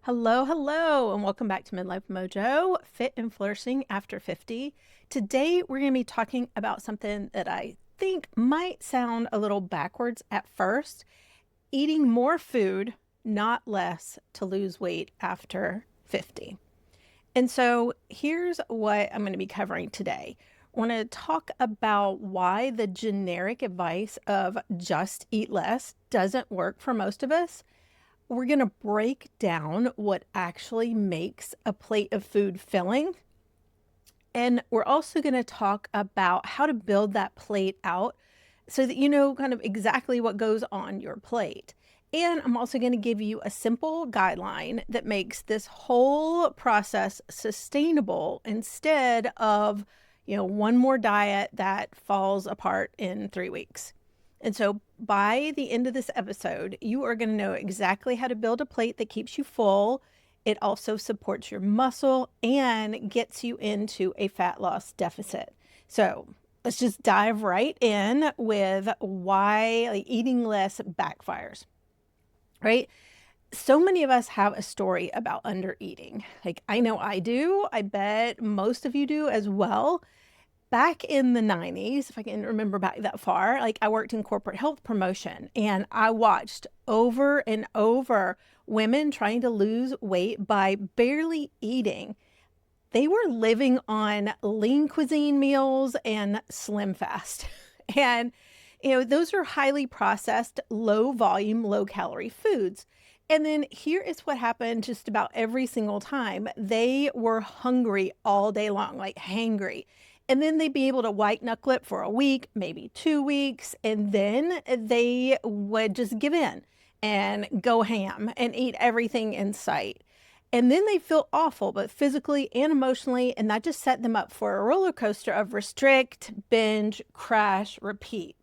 Hello, hello, and welcome back to Midlife Mojo, Fit and Flourishing After 50. Today, we're going to be talking about something that I think might sound a little backwards at first, eating more food, not less, to lose weight after 50. And so here's what I'm going to be covering today. I want to talk about why the generic advice of just eat less doesn't work for most of us. We're going to break down what actually makes a plate of food filling. And we're also going to talk about how to build that plate out so that you know kind of exactly what goes on your plate. And I'm also going to give you a simple guideline that makes this whole process sustainable instead of, one more diet that falls apart in 3 weeks. And so by the end of this episode, you are going to know exactly how to build a plate that keeps you full. It also supports your muscle and gets you into a fat loss deficit. So let's just dive right in with why eating less backfires, right? So many of us have a story about undereating. I know I do. I bet most of you do as well. Back in the 90s, if I can remember back that far, I worked in corporate health promotion and I watched over and over women trying to lose weight by barely eating. They were living on lean cuisine meals and slim fast. And, those are highly processed, low volume, low calorie foods. And then here is what happened just about every single time. They were hungry all day long, hangry. And then they'd be able to white knuckle it for a week, maybe 2 weeks, and then they would just give in and go ham and eat everything in sight. And then they feel awful, but physically and emotionally, and that just set them up for a roller coaster of restrict, binge, crash, repeat.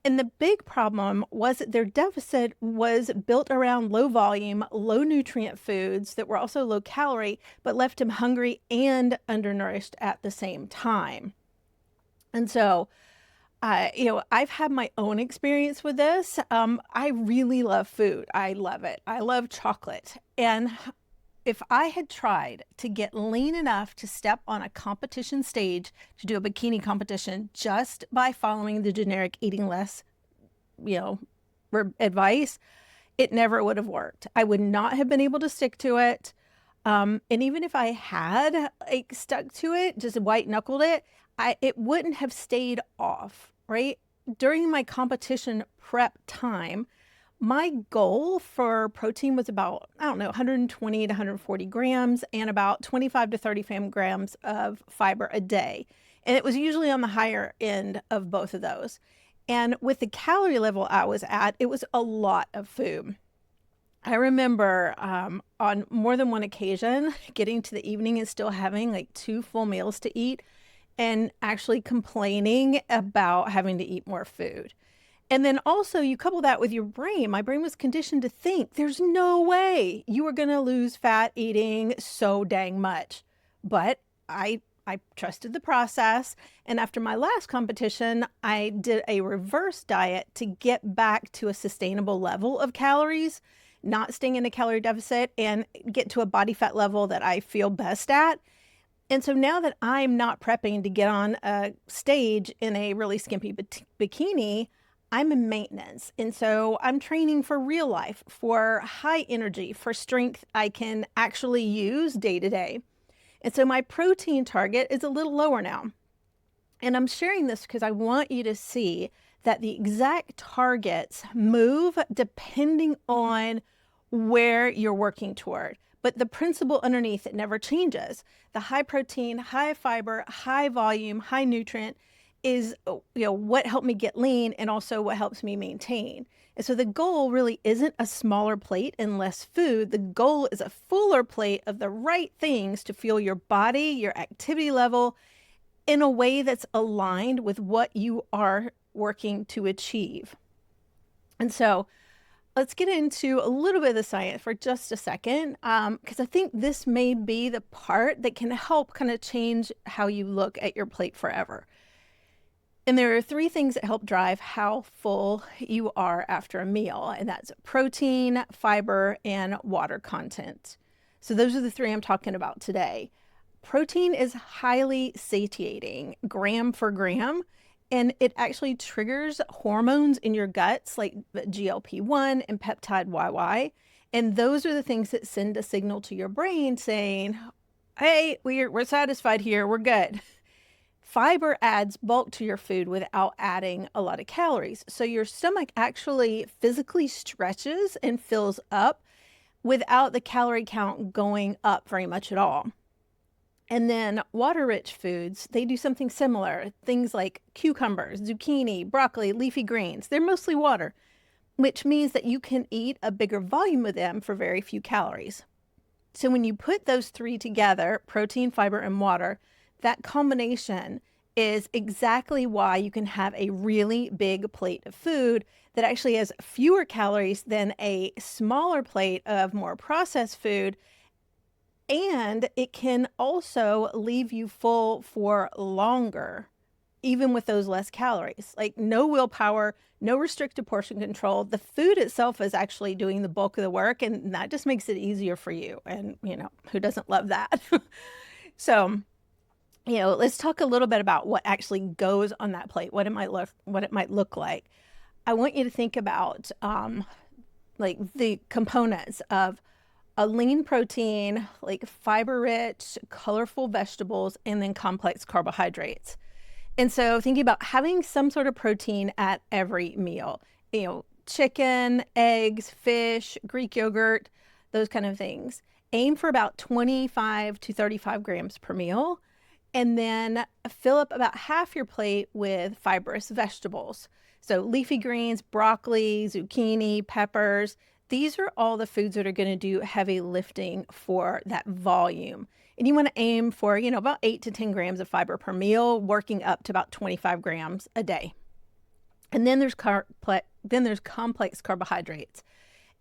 And the big problem was that their deficit was built around low volume, low nutrient foods that were also low calorie, but left them hungry and undernourished at the same time. And so, I've had my own experience with this. I really love food. I love it. I love chocolate. And if I had tried to get lean enough to step on a competition stage to do a bikini competition just by following the generic eating less, advice, it never would have worked. I would not have been able to stick to it. And even if I had stuck to it, just white knuckled it, it wouldn't have stayed off, right? During my competition prep time, my goal for protein was about, 120 to 140 grams and about 25 to 30 grams of fiber a day. And it was usually on the higher end of both of those. And with the calorie level I was at, it was a lot of food. I remember on more than one occasion getting to the evening and still having 2 full meals to eat and actually complaining about having to eat more food. And then also you couple that with your brain. My brain was conditioned to think there's no way you are going to lose fat eating so dang much. But I trusted the process. And after my last competition, I did a reverse diet to get back to a sustainable level of calories, not staying in a calorie deficit, and get to a body fat level that I feel best at. And so now that I'm not prepping to get on a stage in a really skimpy bikini, I'm in maintenance. And so I'm training for real life, for high energy, for strength I can actually use day to day. And so my protein target is a little lower now. And I'm sharing this because I want you to see that the exact targets move depending on where you're working toward. But the principle underneath it never changes. The high protein, high fiber, high volume, high nutrient is what helped me get lean and also what helps me maintain. And so the goal really isn't a smaller plate and less food. The goal is a fuller plate of the right things to fuel your body, your activity level in a way that's aligned with what you are working to achieve. And so let's get into a little bit of the science for just a second, because I think this may be the part that can help kind of change how you look at your plate forever. And there are three things that help drive how full you are after a meal, and that's protein, fiber, and water content. So those are the three I'm talking about today. Protein is highly satiating, gram for gram, and it actually triggers hormones in your guts like GLP-1 and peptide YY. And those are the things that send a signal to your brain saying, hey, we're satisfied here, we're good. Fiber adds bulk to your food without adding a lot of calories. So your stomach actually physically stretches and fills up without the calorie count going up very much at all. And then water-rich foods, they do something similar. Things like cucumbers, zucchini, broccoli, leafy greens, they're mostly water, which means that you can eat a bigger volume of them for very few calories. So when you put those three together, protein, fiber, and water, that combination is exactly why you can have a really big plate of food that actually has fewer calories than a smaller plate of more processed food. And it can also leave you full for longer, even with those less calories. Like no willpower, no restrictive portion control. The food itself is actually doing the bulk of the work, and that just makes it easier for you. And, who doesn't love that? So, let's talk a little bit about what actually goes on that plate, what it might look like. I want you to think about like the components of a lean protein, like fiber-rich, colorful vegetables, and then complex carbohydrates. And so thinking about having some sort of protein at every meal, chicken, eggs, fish, Greek yogurt, those kind of things. Aim for about 25 to 35 grams per meal. And then fill up about half your plate with fibrous vegetables. So leafy greens, broccoli, zucchini, peppers. These are all the foods that are going to do heavy lifting for that volume. And you want to aim for, about 8 to 10 grams of fiber per meal, working up to about 25 grams a day. And then there's complex carbohydrates.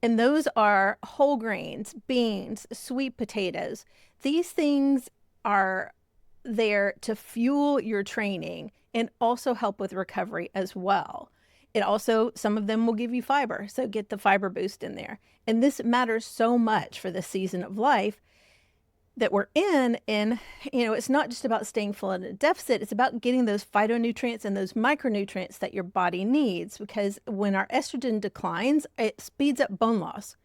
And those are whole grains, beans, sweet potatoes. These things are there to fuel your training and also help with recovery as well. Some of them will give you fiber, so get the fiber boost in there. And this matters so much for the season of life that we're in. And, it's not just about staying full in a deficit, it's about getting those phytonutrients and those micronutrients that your body needs, because when our estrogen declines, it speeds up bone loss.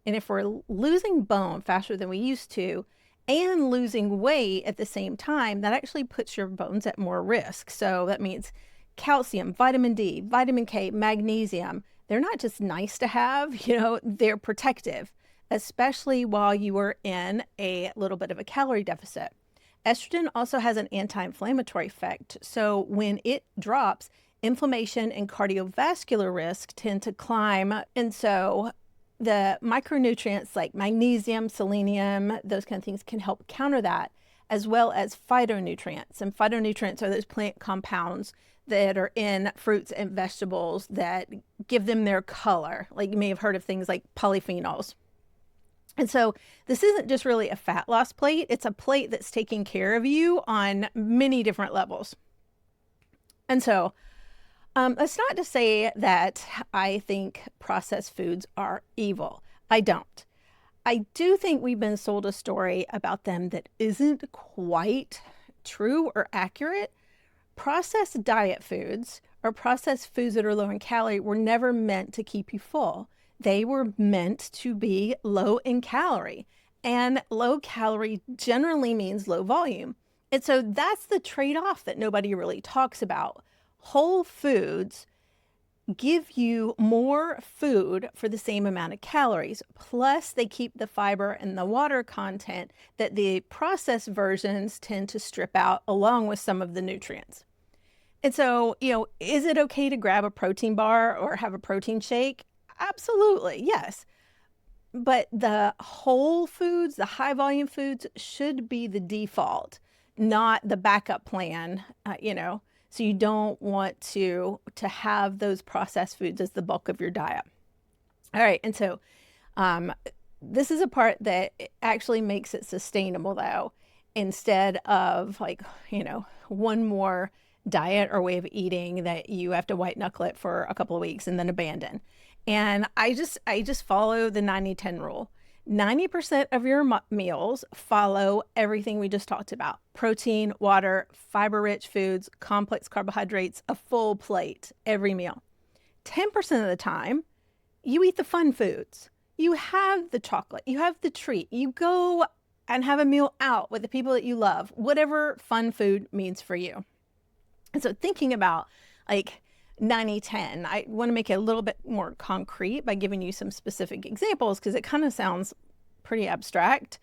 And if we're losing bone faster than we used to, and losing weight at the same time, that actually puts your bones at more risk. So that means calcium, vitamin D, vitamin K, magnesium. They're not just nice to have, they're protective, especially while you are in a little bit of a calorie deficit. Estrogen also has an anti-inflammatory effect. So when it drops, inflammation and cardiovascular risk tend to climb. And so the micronutrients like magnesium, selenium, those kind of things can help counter that, as well as phytonutrients. And phytonutrients are those plant compounds that are in fruits and vegetables that give them their color. Like you may have heard of things like polyphenols. And so this isn't just really a fat loss plate. It's a plate that's taking care of you on many different levels. And so that's not to say that I think processed foods are evil. I don't. I do think we've been sold a story about them that isn't quite true or accurate. Processed diet foods or processed foods that are low in calorie were never meant to keep you full. They were meant to be low in calorie, and low calorie generally means low volume. And so that's the trade-off that nobody really talks about. Whole foods give you more food for the same amount of calories, plus they keep the fiber and the water content that the processed versions tend to strip out, along with some of the nutrients. And so, is it okay to grab a protein bar or have a protein shake? Absolutely, yes. But the whole foods, the high volume foods, should be the default, not the backup plan, So you don't want to have those processed foods as the bulk of your diet. All right, and so this is a part that actually makes it sustainable, though, instead of one more diet or way of eating that you have to white knuckle it for a couple of weeks and then abandon. And I just follow the 90-10 rule. 90% of your meals follow everything we just talked about: protein, water, fiber rich foods, complex carbohydrates, a full plate every meal. 10% of the time, you eat the fun foods. You have the chocolate, you have the treat, you go and have a meal out with the people that you love, whatever fun food means for you. And so thinking about like 90-10, I want to make it a little bit more concrete by giving you some specific examples because it kind of sounds pretty abstract.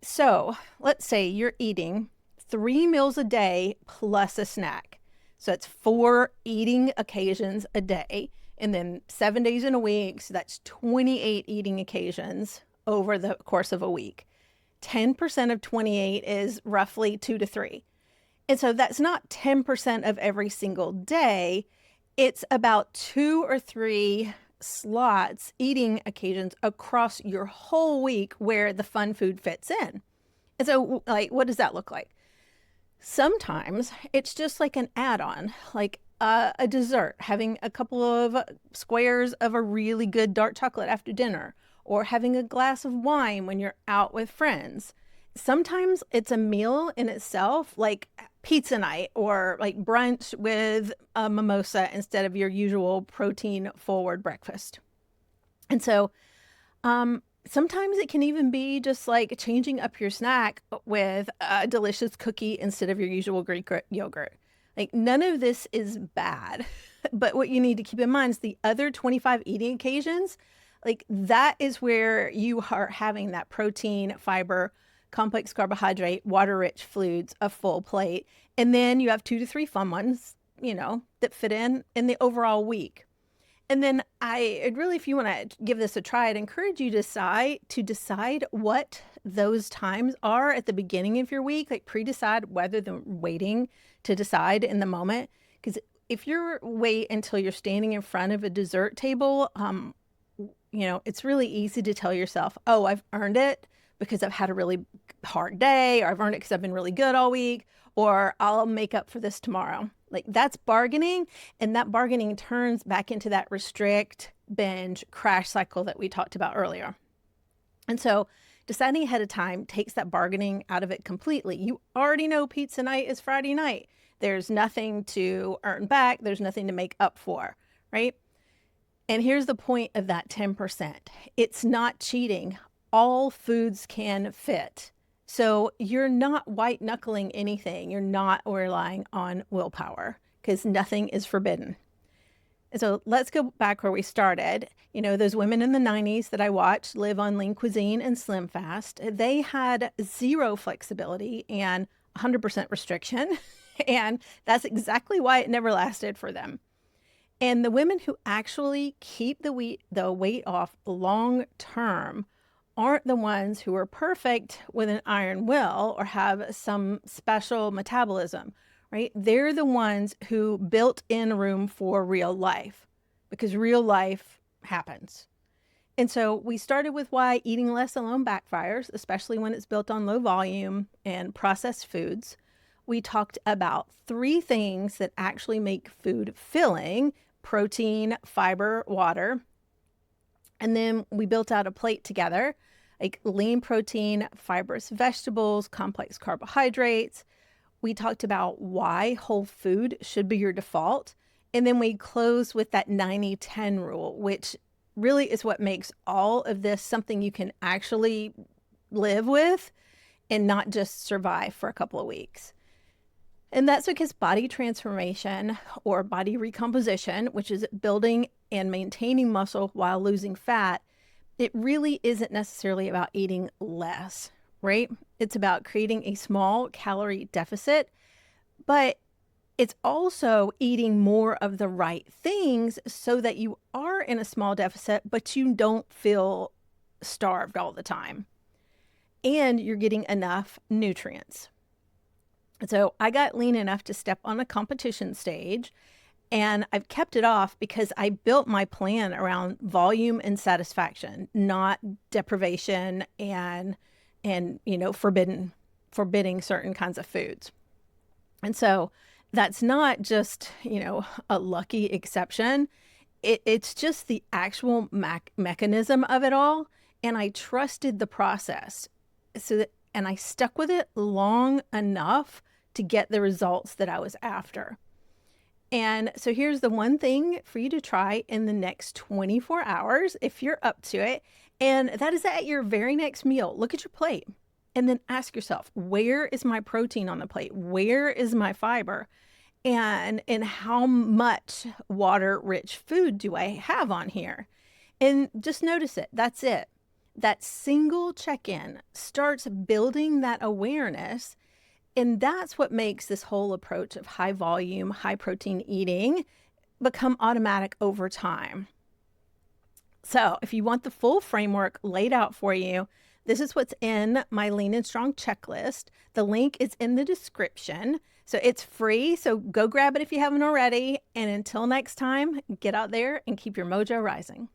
So let's say you're eating 3 meals a day plus a snack. So that's 4 eating occasions a day, and then 7 days in a week. So that's 28 eating occasions over the course of a week. 10% of 28 is roughly 2 to 3. And so that's not 10% of every single day. It's about 2 or 3 slots, eating occasions across your whole week where the fun food fits in. And so, like, what does that look like? Sometimes it's just like an add-on, like a dessert, having a couple of squares of a really good dark chocolate after dinner, or having a glass of wine when you're out with friends. Sometimes it's a meal in itself, like pizza night or like brunch with a mimosa instead of your usual protein forward breakfast. And so sometimes it can even be just like changing up your snack with a delicious cookie instead of your usual Greek yogurt. Like, none of this is bad, but what you need to keep in mind is the other 25 eating occasions, like that is where you are having that protein, fiber, complex carbohydrate, water-rich foods, a full plate. And then you have 2 to 3 fun ones, that fit in the overall week. And then I'd really, if you want to give this a try, I'd encourage you to decide what those times are at the beginning of your week, like pre-decide rather than waiting to decide in the moment. Because if you wait until you're standing in front of a dessert table, it's really easy to tell yourself, oh, I've earned it because I've had a really hard day, or I've earned it because I've been really good all week, or I'll make up for this tomorrow. Like, that's bargaining, and that bargaining turns back into that restrict, binge, crash cycle that we talked about earlier. And so deciding ahead of time takes that bargaining out of it completely. You already know pizza night is Friday night. There's nothing to earn back. There's nothing to make up for, right? And here's the point of that 10%. It's not cheating. All foods can fit. So you're not white knuckling anything. You're not relying on willpower because nothing is forbidden. And so let's go back where we started. Those women in the 90s that I watched live on lean cuisine and slim fast, they had 0 flexibility and 100% restriction. And that's exactly why it never lasted for them. And the women who actually keep the weight off long term aren't the ones who are perfect with an iron will or have some special metabolism, right? They're the ones who built in room for real life, because real life happens. And so we started with why eating less alone backfires, especially when it's built on low volume and processed foods. We talked about 3 things that actually make food filling: protein, fiber, water. And then we built out a plate together, like lean protein, fibrous vegetables, complex carbohydrates. We talked about why whole food should be your default. And then we closed with that 90-10 rule, which really is what makes all of this something you can actually live with and not just survive for a couple of weeks. And that's because body transformation or body recomposition, which is building and maintaining muscle while losing fat, it really isn't necessarily about eating less, right? It's about creating a small calorie deficit, but it's also eating more of the right things so that you are in a small deficit, but you don't feel starved all the time. And you're getting enough nutrients. So I got lean enough to step on a competition stage, and I've kept it off because I built my plan around volume and satisfaction, not deprivation and forbidding certain kinds of foods. And so That's not just, a lucky exception. It's just the actual mechanism of it all. And I trusted the process. And I stuck with it long enough to get the results that I was after. And so here's the one thing for you to try in the next 24 hours if you're up to it. And that is at your very next meal. Look at your plate and then ask yourself, where is my protein on the plate? Where is my fiber? And how much water-rich food do I have on here? And just notice it. That's it. That single check-in starts building that awareness. And that's what makes this whole approach of high volume, high protein eating become automatic over time. So if you want the full framework laid out for you, this is what's in my Lean and Strong checklist. The link is in the description. So it's free. So go grab it if you haven't already. And until next time, get out there and keep your mojo rising.